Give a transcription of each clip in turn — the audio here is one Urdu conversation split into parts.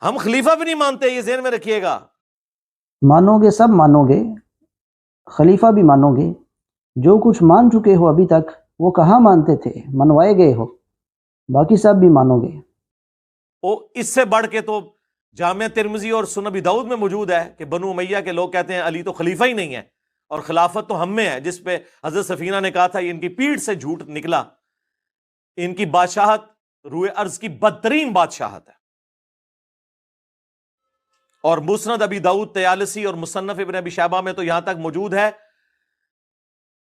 ہم خلیفہ بھی نہیں مانتے، یہ ذہن میں رکھیے گا۔ مانو گے، سب مانو گے، خلیفہ بھی مانو گے، جو کچھ مان چکے ہو ابھی تک وہ کہاں مانتے تھے، منوائے گئے ہو، باقی سب بھی مانو گے۔ اس سے بڑھ کے تو جامع ترمذی اور سنن ابی داؤد میں موجود ہے کہ بنو امیہ کے لوگ کہتے ہیں علی تو خلیفہ ہی نہیں ہے اور خلافت تو ہم میں ہے، جس پہ حضرت سفینہ نے کہا تھا یہ ان کی پیٹھ سے جھوٹ نکلا، ان کی بادشاہت روئے ارض کی بدترین بادشاہت ہے۔ اور مسند ابی داؤد طیالسی اور مصنف ابن ابی شیبہ میں تو یہاں تک موجود ہے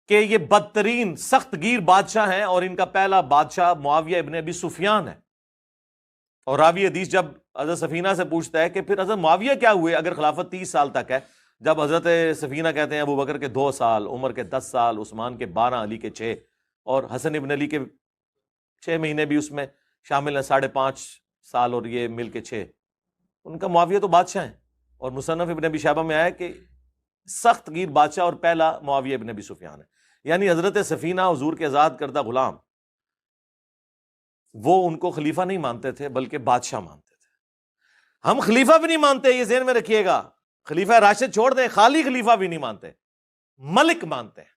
کہ یہ بدترین سخت گیر بادشاہ ہیں، اور ان کا پہلا بادشاہ معاویہ ابن ابی سفیان ہے۔ اور راوی حدیث جب حضرت سفینہ سے پوچھتا ہے کہ پھر حضرت معاویہ کیا ہوئے اگر خلافت 30 سال تک ہے، جب حضرت سفینہ کہتے ہیں ابو بکر کے 2 سال، عمر کے 10 سال، عثمان کے 12، علی کے 6، اور حسن ابن علی کے 6 مہینے بھی اس میں شامل ہیں، 5.5 سال اور یہ مل کے 6، ان کا معاویہ تو بادشاہ ہیں۔ اور مصنف ابن ابی شیبہ میں آیا کہ سخت گیر بادشاہ اور پہلا معاویہ ابن ابی سفیان ہے، یعنی حضرت سفینہ حضور کے آزاد کردہ غلام، وہ ان کو خلیفہ نہیں مانتے تھے بلکہ بادشاہ مانتے تھے۔ ہم خلیفہ بھی نہیں مانتے، یہ ذہن میں رکھیے گا۔ خلیفہ راشد چھوڑ دیں، خالی خلیفہ بھی نہیں مانتے، ملک مانتے ہیں۔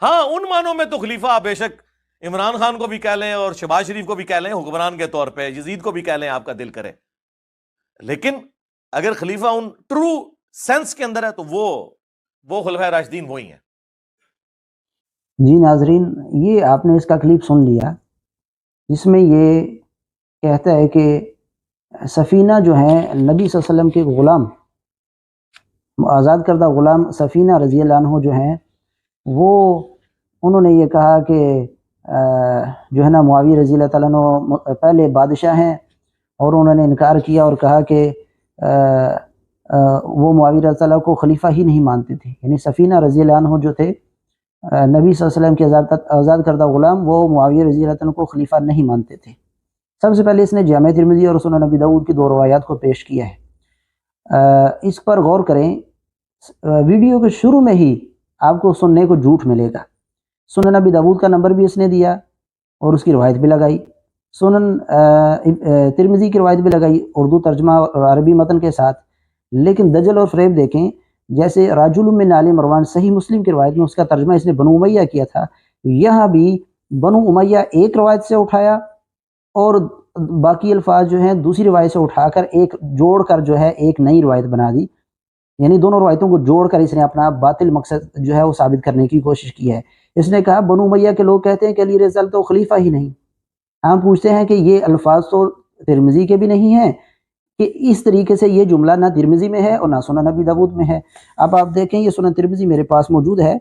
ہاں ان معنوں میں تو خلیفہ بے شک عمران خان کو بھی کہہ لیں اور شہباز شریف کو بھی کہہ لیں حکمران کے طور پہ، یزید کو بھی کہہ لیں آپ کا دل کرے، لیکن اگر خلیفہ ان ٹرو سینس کے اندر ہے تو وہ خلفۂ راشدین وہی ہیں۔ جی ناظرین، یہ آپ نے اس کا کلپ سن لیا، جس میں یہ کہتا ہے کہ سفینہ جو ہیں نبی صلی اللہ علیہ وسلم کے غلام، آزاد کردہ غلام سفینہ رضی اللہ عنہ جو ہیں، وہ انہوں نے یہ کہا کہ جو ہے نا معاویہ رضی اللہ تعالیٰ عنہ پہلے بادشاہ ہیں، اور انہوں نے انکار کیا اور کہا کہ وہ معاویہ رضی اللہ تعالیٰ کو خلیفہ ہی نہیں مانتے تھے، یعنی سفینہ رضی اللہ عنہ جو تھے نبی صلی اللہ علیہ وسلم کے آزاد کردہ غلام، وہ معاویہ رضی اللہ تعالیٰ کو خلیفہ نہیں مانتے تھے۔ سب سے پہلے اس نے جامع ترمذی اور سنن ابی داؤد کی 2 روایات کو پیش کیا ہے۔ اس پر غور کریں، ویڈیو کے شروع میں ہی آپ کو سننے کو جھوٹ ملے گا۔ سنن ابی داؤد کا نمبر بھی اس نے دیا اور اس کی روایت بھی لگائی، سنن ترمذی کی روایت بھی لگائی اردو ترجمہ اور عربی متن کے ساتھ، لیکن دجل اور فریب دیکھیں۔ جیسے راجل من آل مروان صحیح مسلم کی روایت میں اس کا ترجمہ اس نے بنو امیہ کیا تھا، یہاں بھی بنو امیہ ایک روایت سے اٹھایا اور باقی الفاظ جو ہیں دوسری روایت سے اٹھا کر ایک جوڑ کر جو ہے ایک نئی روایت بنا دی، یعنی دونوں روایتوں کو جوڑ کر اس نے اپنا باطل مقصد جو ہے وہ ثابت کرنے کی کوشش کی ہے۔ اس نے کہا بنو امیہ کے لوگ کہتے ہیں کہ علی رضی اللہ تو خلیفہ ہی نہیں۔ ہم پوچھتے ہیں کہ یہ الفاظ تو ترمذی کے بھی نہیں ہیں کہ اس طریقے سے یہ جملہ نہ ترمذی میں ہے اور نہ سنن ابی داؤد میں ہے۔ اب آپ دیکھیں یہ سنن ترمذی میرے پاس موجود ہے،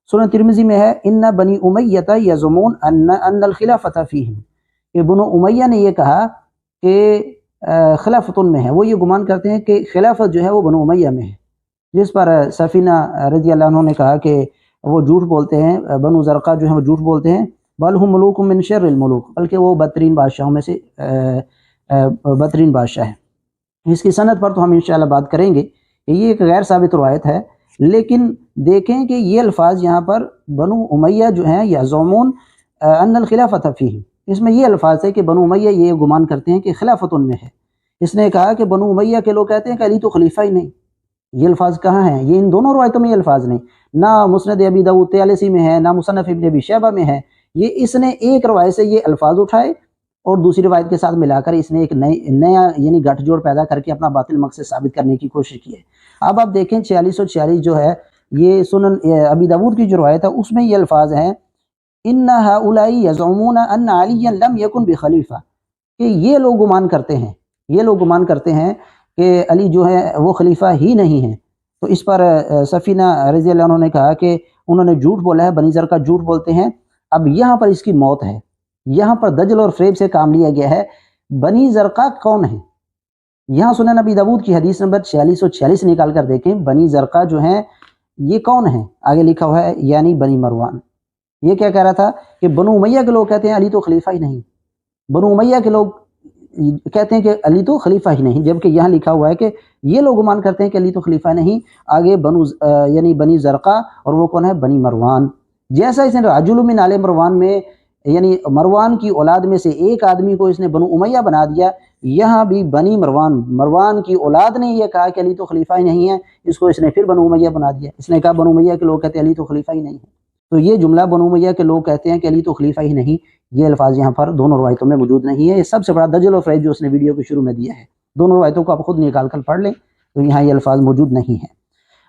سنن ترمذی میں ہے ان بنی امیہ یزعمون ان الخلافۃ فیہم، کہ بنو امیہ نے یہ کہا کہ خلافت ان میں ہے، وہ یہ گمان کرتے ہیں کہ خلافت جو ہے وہ بنو امیہ میں ہے، جس پر سفینہ رضی اللہ عنہ نے کہا کہ وہ جھوٹ بولتے ہیں، بنو زرقہ جو ہیں وہ جھوٹ بولتے ہیں، بل ہم ملوک من شر الملوک، بلکہ وہ بدترین بادشاہوں میں سے بدترین بادشاہ ہے۔ اس کی سند پر تو ہم انشاءاللہ بات کریں گے کہ یہ ایک غیر ثابت روایت ہے، لیکن دیکھیں کہ یہ الفاظ یہاں پر بنو امیہ جو ہیں یزعمون ان الخلافۃ فیہم، اس میں یہ الفاظ ہے کہ بنو امیہ یہ گمان کرتے ہیں کہ خلافت ان میں ہے۔ اس نے کہا کہ بنو امیہ کے لوگ کہتے ہیں کہ علی تو خلیفہ ہی نہیں۔ یہ الفاظ کہاں ہیں؟ یہ ان دونوں روایتوں میں یہ الفاظ نہیں، نہ مسند ابی داؤد طیالسی میں ہے، نہ مصنف ابن ابی شیبہ میں ہے۔ یہ اس نے ایک روایت سے یہ الفاظ اٹھائے اور دوسری روایت کے ساتھ ملا کر اس نے ایک نیا یعنی گٹھ جوڑ پیدا کر کے اپنا باطل مقصد ثابت کرنے کی کوشش کی ہے۔ اب آپ دیکھیں 4646 جو ہے یہ سنن ابی داؤد کی جو روایت ہے اس میں یہ الفاظ ہیں ان هؤلاء يزعمون ان عليا لم يكن بخلیفہ، کہ یہ لوگ گمان کرتے ہیں کہ علی جو ہے وہ خلیفہ ہی نہیں ہے۔ تو اس پر سفینہ رضی اللہ عنہ نے کہا کہ انہوں نے جھوٹ بولا ہے، بنی زرقہ جھوٹ بولتے ہیں۔ اب یہاں پر اس کی موت ہے، یہاں پر دجل اور فریب سے کام لیا گیا ہے۔ بنی زرقہ کون ہے؟ یہاں سنن ابی داؤد کی حدیث نمبر 4646 نکال کر دیکھیں، بنی زرقہ جو ہیں یہ کون ہیں؟ آگے لکھا ہوا ہے یعنی بنی مروان۔ یہ کیا کہہ رہا تھا کہ بنو امیہ کے لوگ کہتے ہیں علی تو خلیفہ ہی نہیں، بنو امیہ کے لوگ کہتے ہیں کہ علی تو خلیفہ ہی نہیں، جبکہ یہاں لکھا ہوا ہے کہ یہ لوگ گمان کرتے ہیں کہ علی تو خلیفہ نہیں۔ آگے یعنی بنی زرقہ، اور وہ کون ہے؟ بنی مروان۔ جیسا اس نے راجل من آل مروان میں یعنی مروان کی اولاد میں سے ایک آدمی کو اس نے بنو امیہ بنا دیا، یہاں بھی بنی مروان کی اولاد نے یہ کہا کہ علی تو خلیفہ ہی نہیں ہے، اس کو اس نے پھر بنو امیہ بنا دیا۔ اس نے کہا بنو امیہ کے لوگ کہتے ہیں علی تو خلیفہ ہی نہیں ہے، تو یہ جملہ بنو امیہ کے لوگ کہتے ہیں کہ علی تو خلیفہ ہی نہیں، یہ الفاظ یہاں پر دونوں روایتوں میں موجود نہیں ہے۔ یہ سب سے بڑا دجل و فریب جو اس نے ویڈیو کے شروع میں دیا ہے، دونوں روایتوں کو آپ خود نکال کر پڑھ لیں تو یہاں یہ الفاظ موجود نہیں ہیں۔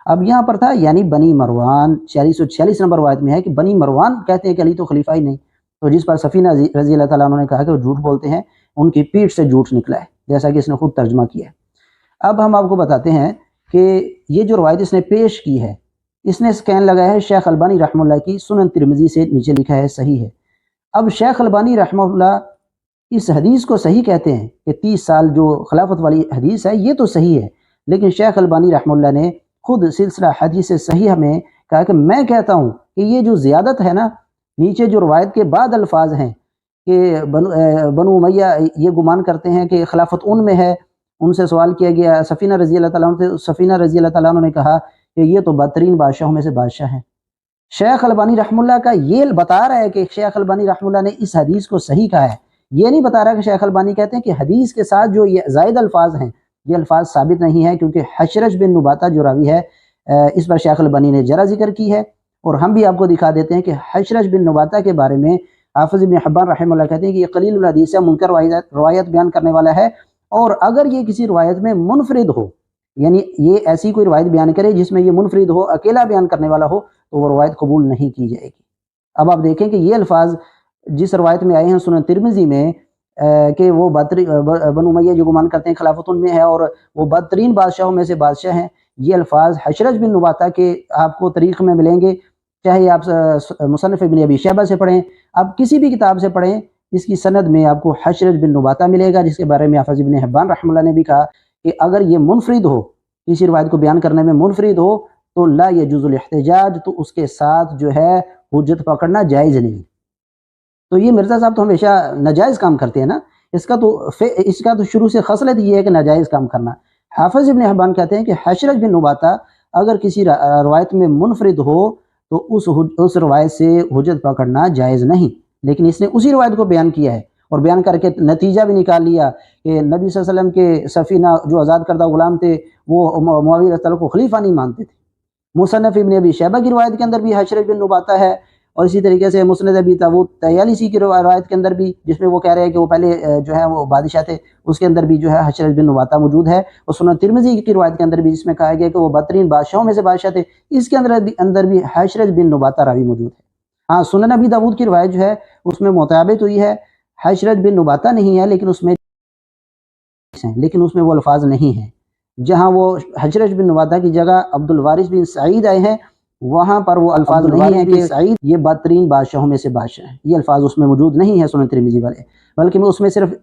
اب یہاں پر تھا یعنی بنی مروان، 4646 نمبر روایت میں ہے کہ بنی مروان کہتے ہیں کہ علی تو خلیفہ ہی نہیں، تو جس پر سفینہ رضی اللہ تعالیٰ عنہ نے کہا کہ وہ جھوٹ بولتے ہیں، ان کی پیٹھ سے جھوٹ نکلا ہے، جیسا کہ اس نے خود ترجمہ کیا ہے۔ اب ہم آپ کو بتاتے ہیں کہ یہ جو روایت اس نے پیش کی ہے، اس نے اسکین لگایا ہے شیخ البانی رحمہ اللہ کی سنن ترمذی سے، نیچے لکھا ہے صحیح ہے۔ اب شیخ البانی رحمہ اللہ اس حدیث کو صحیح کہتے ہیں کہ 30 سال جو خلافت والی حدیث ہے یہ تو صحیح ہے، لیکن شیخ البانی رحمہ اللہ نے خود سلسلہ حدیث صحیح میں کہا کہ میں کہتا ہوں کہ یہ جو زیادت ہے نا، نیچے جو روایت کے بعد الفاظ ہیں کہ بنو امیہ یہ گمان کرتے ہیں کہ خلافت ان میں ہے، ان سے سوال کیا گیا سفینہ رضی اللہ تعالیٰ عنہ سے، سفینہ رضی اللہ تعالیٰ عنہ نے کہا کہ یہ تو بدترین بادشاہوں میں سے بادشاہ ہیں۔ شیخ البانی رحمہ اللہ کا یہ بتا رہا ہے کہ شیخ البانی رحمہ اللہ نے اس حدیث کو صحیح کہا ہے، یہ نہیں بتا رہا کہ شیخ البانی کہتے ہیں کہ حدیث کے ساتھ جو یہ زائد الفاظ ہیں یہ الفاظ ثابت نہیں ہے، کیونکہ حشرج بن نباتہ جو راوی ہے اس پر شیخ البانی نے جرا ذکر کی ہے، اور ہم بھی آپ کو دکھا دیتے ہیں کہ حشرج بن نباتہ کے بارے میں حافظ ابن حبان رحمہ اللہ کہتے ہیں کہ یہ قلیل الحدیث ہے، منکر روایت بیان کرنے والا ہے، اور اگر یہ کسی روایت میں منفرد ہو، یعنی یہ ایسی کوئی روایت بیان کرے جس میں یہ منفرد ہو، اکیلا بیان کرنے والا ہو، تو وہ روایت قبول نہیں کی جائے گی۔ اب آپ دیکھیں کہ یہ الفاظ جس روایت میں آئے ہیں سنن ترمذی میں کہ وہ بنو امیہ جو گمان کرتے ہیں خلافت ان میں ہے اور وہ بدترین بادشاہوں میں سے بادشاہ ہیں، یہ الفاظ حشرج بن نباتہ کے آپ کو تاریخ میں ملیں گے، چاہے آپ مصنف ابن ابی شیبہ سے پڑھیں، آپ کسی بھی کتاب سے پڑھیں، اس کی سند میں آپ کو حشرج بن نباتہ ملے گا، جس کے بارے میں حافظ ابن حبان رحمہ اللہ نے بھی کہا کہ اگر یہ منفرد ہو، کسی روایت کو بیان کرنے میں منفرد ہو تو لا یجوز الاحتجاج، تو اس کے ساتھ جو ہے حجت پکڑنا جائز نہیں۔ تو یہ مرزا صاحب تو ہمیشہ ناجائز کام کرتے ہیں نا، اس کا تو شروع سے خصلت یہ ہے کہ ناجائز کام کرنا۔ حافظ ابن حبان کہتے ہیں کہ حشرج بن نباتہ اگر کسی روایت میں منفرد ہو تو اس روایت سے حجت پکڑنا جائز نہیں، لیکن اس نے اسی روایت کو بیان کیا ہے اور بیان کر کے نتیجہ بھی نکال لیا کہ نبی صلی اللہ علیہ وسلم کے سفینہ جو آزاد کردہ غلام تھے وہ معاویہ رضی اللہ عنہ کو خلیفہ نہیں مانتے تھے۔ مصنف ابن ابی شیبہ کی روایت کے اندر بھی حشرج بن نباتہ ہے، اور اسی طریقے سے مسند ابی داؤد طیالسی کی روایت کے اندر بھی، جس میں وہ کہہ رہے ہیں کہ وہ پہلے جو ہے وہ بادشاہ تھے، اس کے اندر بھی جو ہے حشرج بن نباتہ موجود ہے، اور سنن ترمذی کی روایت کے اندر بھی جس میں کہا گیا کہ وہ بدترین بادشاہوں میں سے بادشاہ تھے، اس کے اندر بھی حشرج بن نباتہ راوی موجود ہے۔ ہاں سنن ابی داؤد کی روایت جو ہے اس میں مطابق ہوئی ہے، حشرج بن نباتہ نہیں ہے، لیکن اس میں وہ الفاظ نہیں ہیں۔ جہاں وہ حشرج بن نباتہ کی جگہ عبد الوارث بن سعید آئے ہیں، وہاں پر وہ الفاظ نہیں ہیں کہ سعید یہ بدترین بادشاہوں میں سے بادشاہ ہیں، یہ الفاظ اس میں موجود نہیں ہیں سنن ترمذی والے، بلکہ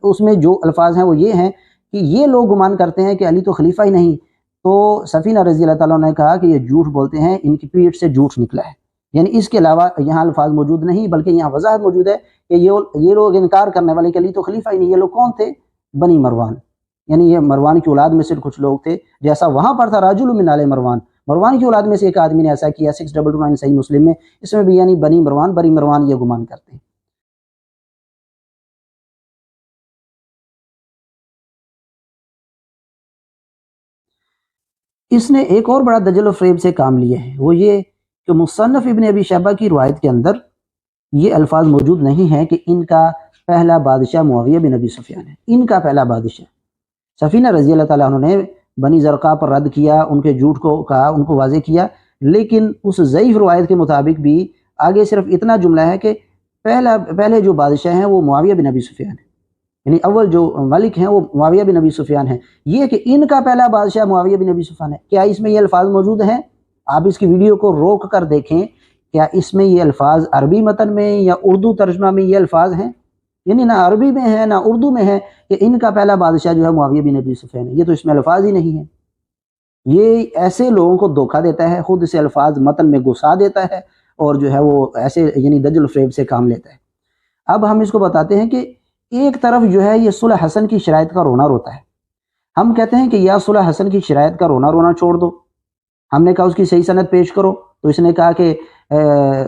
اس میں جو الفاظ ہیں وہ یہ ہیں کہ یہ لوگ گمان کرتے ہیں کہ علی تو خلیفہ ہی نہیں، تو سفینہ رضی اللہ تعالیٰ نے کہا کہ یہ جھوٹ بولتے ہیں، ان کی پیٹھ سے جھوٹ نکلا ہے، یعنی اس کے علاوہ یہاں الفاظ موجود نہیں، بلکہ یہاں وضاحت موجود ہے کہ یہ لوگ انکار کرنے والے کہ علی تو خلیفہ ہی نہیں، یہ لوگ کون تھے؟ بنی مروان، یعنی یہ مروان کی اولاد میں سے کچھ لوگ تھے، جیسا وہاں پر تھا رجل من آل مروان کی اولاد میں سے ایک آدمی نے ایسا کیا، 6229 صحیح مسلم میں، اس میں بھی یعنی بنی مروان یہ گمان کرتے ہیں۔ اس نے ایک اور بڑا دجل و فریب سے کام لیا ہے، وہ یہ کہ مصنف ابن ابی شیبہ کی روایت کے اندر یہ الفاظ موجود نہیں ہیں کہ ان کا پہلا بادشاہ معاویہ بن ابی سفیان ہے، ان کا پہلا بادشاہ۔ سفینہ رضی اللہ تعالیٰ عنہ نے بنی زرقاء پر رد کیا، ان کے جھوٹ کو کہا، ان کو واضح کیا، لیکن اس ضعیف روایت کے مطابق بھی آگے صرف اتنا جملہ ہے کہ پہلے جو بادشاہ ہیں وہ معاویہ بن ابی سفیان ہیں، یعنی اول جو ملک ہیں وہ معاویہ بن ابی سفیان ہیں، یہ کہ ان کا پہلا بادشاہ معاویہ بن ابی سفیان ہے، کیا اس میں یہ الفاظ موجود ہیں؟ آپ اس کی ویڈیو کو روک کر دیکھیں، کیا اس میں یہ الفاظ عربی متن میں یا اردو ترجمہ میں یہ الفاظ ہیں؟ یعنی نہ عربی میں ہے نہ اردو میں ہے کہ ان کا پہلا بادشاہ جو ہے معاویہ بن ابی سفیان ہے، یہ تو اس میں الفاظ ہی نہیں ہیں۔ یہ ایسے لوگوں کو دھوکہ دیتا ہے، خود سے الفاظ متن میں گھسا دیتا ہے اور جو ہے وہ ایسے یعنی دجل و فریب سے کام لیتا ہے۔ اب ہم اس کو بتاتے ہیں کہ ایک طرف جو ہے یہ صلح حسن کی شرائط کا رونا روتا ہے، ہم کہتے ہیں کہ یا صلح حسن کی شرائط کا رونا چھوڑ دو، ہم نے کہا اس کی صحیح سند پیش کرو، تو اس نے کہا کہ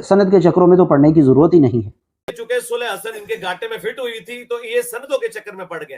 سند کے چکروں میں تو پڑھنے کی ضرورت ہی نہیں ہے۔ چونکہ صلح حسن ان کے گھاٹے میں فٹ ہوئی تھی تو یہ سندوں کے چکر میں پڑ گئے،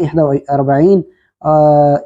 41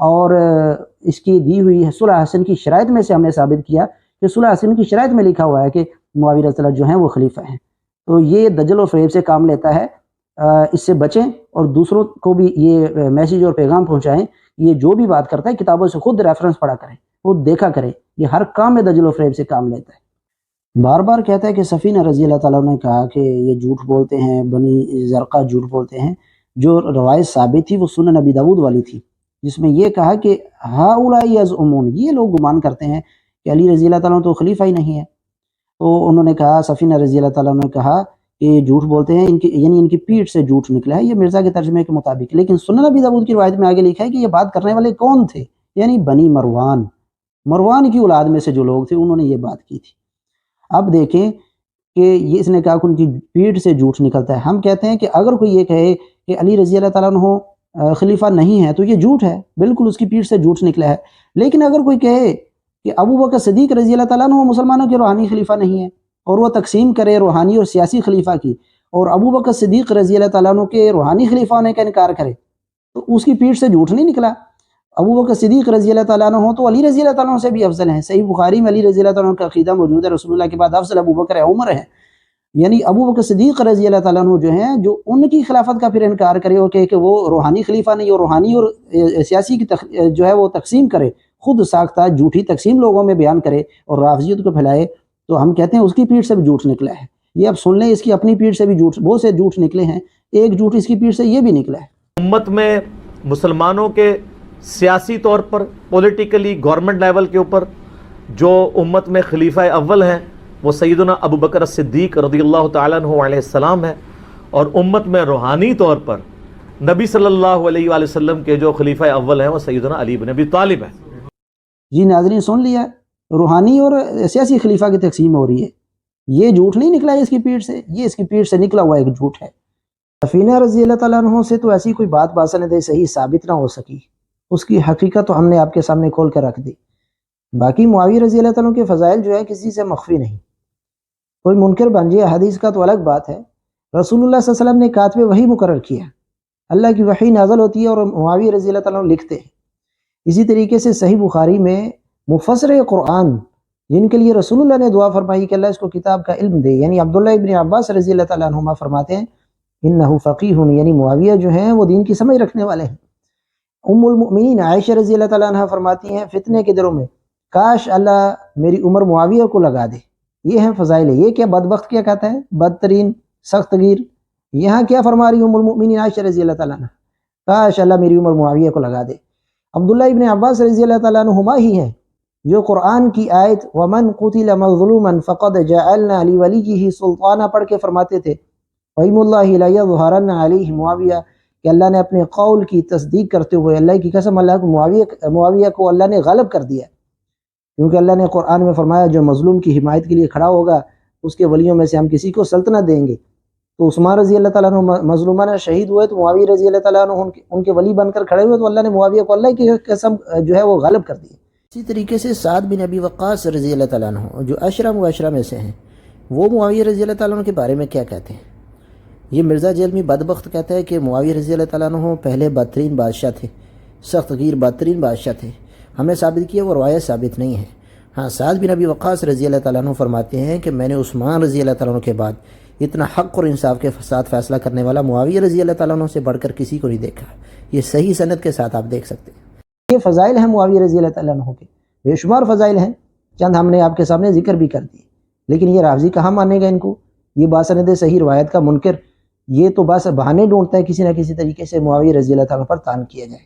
اور اس کی دی ہوئی صلح حسن کی شرائط میں سے ہم نے ثابت کیا کہ صلح حسن کی شرائط میں لکھا ہوا ہے کہ معاویہ رضی اللہ جو ہیں وہ خلیفہ ہیں۔ تو یہ دجل و فریب سے کام لیتا ہے، اس سے بچیں اور دوسروں کو بھی یہ میسیج اور پیغام پہنچائیں۔ یہ جو بھی بات کرتا ہے کتابوں سے خود ریفرنس پڑھا کریں، خود دیکھا کریں، یہ ہر کام میں دجل و فریب سے کام لیتا ہے۔ بار بار کہتا ہے کہ سفینہ رضی اللہ تعالیٰ نے کہا کہ یہ جھوٹ بولتے ہیں، بنی زرقہ جھوٹ بولتے ہیں۔ جو روایت ثابت تھی وہ سنن نبی داؤد والی تھی، جس میں یہ کہا کہ ہؤلاء یزعمون، یہ لوگ گمان کرتے ہیں کہ علی رضی اللہ تعالیٰ تو خلیفہ ہی نہیں ہے۔ تو انہوں نے کہا، سفینہ رضی اللہ تعالیٰ نے کہا کہ یہ جھوٹ بولتے ہیں، ان کی یعنی ان کی پیٹھ سے جھوٹ نکلا ہے، یہ مرزا کے ترجمے کے مطابق۔ لیکن سنن نبی داؤد کی روایت میں آگے لکھا ہے کہ یہ بات کرنے والے کون تھے، یعنی بنی مروان کی اولاد میں سے جو لوگ تھے انہوں نے یہ بات کی تھی۔ اب دیکھیں کہ یہ اس نے کہا کہ ان کی پیٹھ سے جھوٹ نکلتا ہے۔ ہم کہتے ہیں کہ اگر کوئی یہ کہے کہ علی رضی اللہ تعالیٰ عنہ خلیفہ نہیں ہے تو یہ جھوٹ ہے، بالکل اس کی پیٹھ سے جھوٹ نکلا ہے۔ لیکن اگر کوئی کہے کہ ابو بکر صدیق رضی اللہ تعالیٰ عنہ مسلمانوں کے روحانی خلیفہ نہیں ہے، اور وہ تقسیم کرے روحانی اور سیاسی خلیفہ کی، اور ابو بکر صدیق رضی اللہ تعالیٰ عنہ کے روحانی خلیفہ ہونے کا انکار کرے، تو اس کی پیٹھ سے جھوٹ نہیں نکلا۔ ابو بکر صدیق رضی اللہ تعالیٰ عنہ تو علی رضی اللہ تعالیٰ عنہ سے بھی افضل ہیں۔ صحیح بخاری میں علی رضی اللہ تعالیٰ عنہ کا عقیدہ موجود ہے، رسول اللہ کے بعد افضل ابو بکر ہے، عمر ہے۔ یعنی ابو بکر صدیق رضی اللہ تعالیٰ عنہ جو ہیں، جو ان کی خلافت کا پھر انکار کرے اور کہ وہ روحانی خلیفہ نہیں، اور روحانی اور سیاسی کی جو ہے وہ تقسیم کرے، خود ساختہ جھوٹی تقسیم لوگوں میں بیان کرے اور رافضیت کو پھیلائے، تو ہم کہتے ہیں اس کی پیٹھ سے بھی جھوٹ نکلا ہے۔ یہ اب سن لیں، اس کی اپنی پیٹھ سے بھی جھوٹ، بہت سے جھوٹ نکلے ہیں، ایک جھوٹ اس کی پیٹھ سے یہ بھی نکلا ہے۔ امت میں مسلمانوں کے سیاسی طور پر، پولیٹیکلی، گورنمنٹ لیول کے اوپر جو امت میں خلیفہ اول ہیں وہ سیدنا ابو بکر الصدیق رضی اللہ تعالیٰ عنہ علیہ السلام ہے، اور امت میں روحانی طور پر نبی صلی اللہ علیہ وآلہ وسلم کے جو خلیفہ اول ہیں وہ سیدنا علی بن ابی طالب ہیں۔ جی ناظرین سن لیا، روحانی اور سیاسی خلیفہ کی تقسیم ہو رہی ہے، یہ جھوٹ نہیں نکلا ہے اس کی پیٹھ سے، یہ اس کی پیٹھ سے نکلا ہوا ایک جھوٹ ہے۔ سفینہ رضی اللہ تعالیٰ عنہ سے تو ایسی کوئی بات باسند صحیح ثابت نہ ہو سکی، اس کی حقیقت تو ہم نے آپ کے سامنے کھول کے رکھ دی۔ باقی معاویہ رضی اللہ تعالیٰ عنہ کے فضائل جو ہے کسی سے مخفی نہیں، کوئی منکر بن جائے حدیث کا تو الگ بات ہے۔ رسول اللہ صلی اللہ علیہ وسلم نے کاتب وحی مقرر کیا، اللہ کی وحی نازل ہوتی ہے اور معاویہ رضی اللہ تعالیٰ عنہ لکھتے ہیں۔ اسی طریقے سے صحیح بخاری میں مفسر قرآن جن کے لیے رسول اللہ نے دعا فرمائی کہ اللہ اس کو کتاب کا علم دے، یعنی عبداللہ ابن عباس رضی اللہ تعالیٰ عنہما فرماتے ہیں انہ فقیہ، یعنی معاویہ جو ہیں وہ دین کی سمجھ رکھنے والے ہیں۔ ام المؤمنین عائشہ رضی اللہ تعالیٰ عنہ فرماتی ہیں فتنے کے دنوں میں کاش اللہ میری عمر معاویہ کو لگا دے۔ یہ ہیں فضائل۔ یہ کیا بدبخت کیا کہتا ہے، بدترین، سخت گیر۔ یہاں کیا فرما رہی ام المؤمنین عائشہ رضی اللہ تعالیٰ عنہ، کاش اللہ میری عمر معاویہ کو لگا دے۔ عبداللہ ابن عباس رضی اللہ تعالیٰ عنہما ہی ہیں جو قرآن کی آیت وَمَنْ قُتِلَ مَظْلُومًا فَقَدْ جَعَلْنَا لِوَلِيِّهِ سُلْطَانًا پڑھ کے فرماتے تھے وَإِمُّ اللَّهِ لَيَظْهَرَنَّ عَلَيْهِ معاویہ، کہ اللہ نے اپنے قول کی تصدیق کرتے ہوئے، اللہ کی قسم، اللہ کو معاویہ کو اللہ نے غالب کر دیا، کیونکہ اللہ نے قرآن میں فرمایا جو مظلوم کی حمایت کے لیے کھڑا ہوگا اس کے ولیوں میں سے ہم کسی کو سلطنت دیں گے۔ تو عثمان رضی اللہ تعالیٰ عنہ مظلومانہ شہید ہوئے تو معاویہ رضی اللہ تعالیٰ عنہ ان کے ولی بن کر کھڑے ہوئے، تو اللہ نے معاویہ کو اللہ کی قسم جو ہے وہ غالب کر دی۔ اسی طریقے سے سعد بن ابی وقاص رضی اللہ تعالیٰ عنہ جو عشرہ مبشرہ میں سے ہیں، وہ معاویہ رضی اللہ تعالیٰ عنہ کے بارے میں کیا کہتے ہیں؟ یہ مرزا جیلمی بدبخت کہتا ہے کہ معاویہ رضی اللہ تعالیٰ عنہ پہلے بدترین بادشاہ تھے، سخت گیر بدترین بادشاہ تھے۔ ہم نے ثابت کیا وہ روایت ثابت نہیں ہے۔ ہاں سعد بن ابی وقاص رضی اللہ تعالیٰ عنہ فرماتے ہیں کہ میں نے عثمان رضی اللہ تعالیٰ عنہ کے بعد اتنا حق اور انصاف کے ساتھ فیصلہ کرنے والا معاویہ رضی اللہ تعالیٰ عنہ سے بڑھ کر کسی کو نہیں دیکھا۔ یہ صحیح سند کے ساتھ آپ دیکھ سکتے ہیں۔ یہ فضائل ہیں معاویہ رضی اللہ تعالیٰ عنہ کے، بے شمار فضائل ہیں، چند ہم نے آپ کے سامنے ذکر بھی کر دیے۔ لیکن یہ رافضی کہاں مانے گا ان کو؟ یہ باسند صحیح روایت کا منکر، یہ تو بس بہانے ڈھونڈتا ہے کسی نہ کسی طریقے سے معاویہ رضی اللہ تعالیٰ عنہ پر طعن کیا جائے۔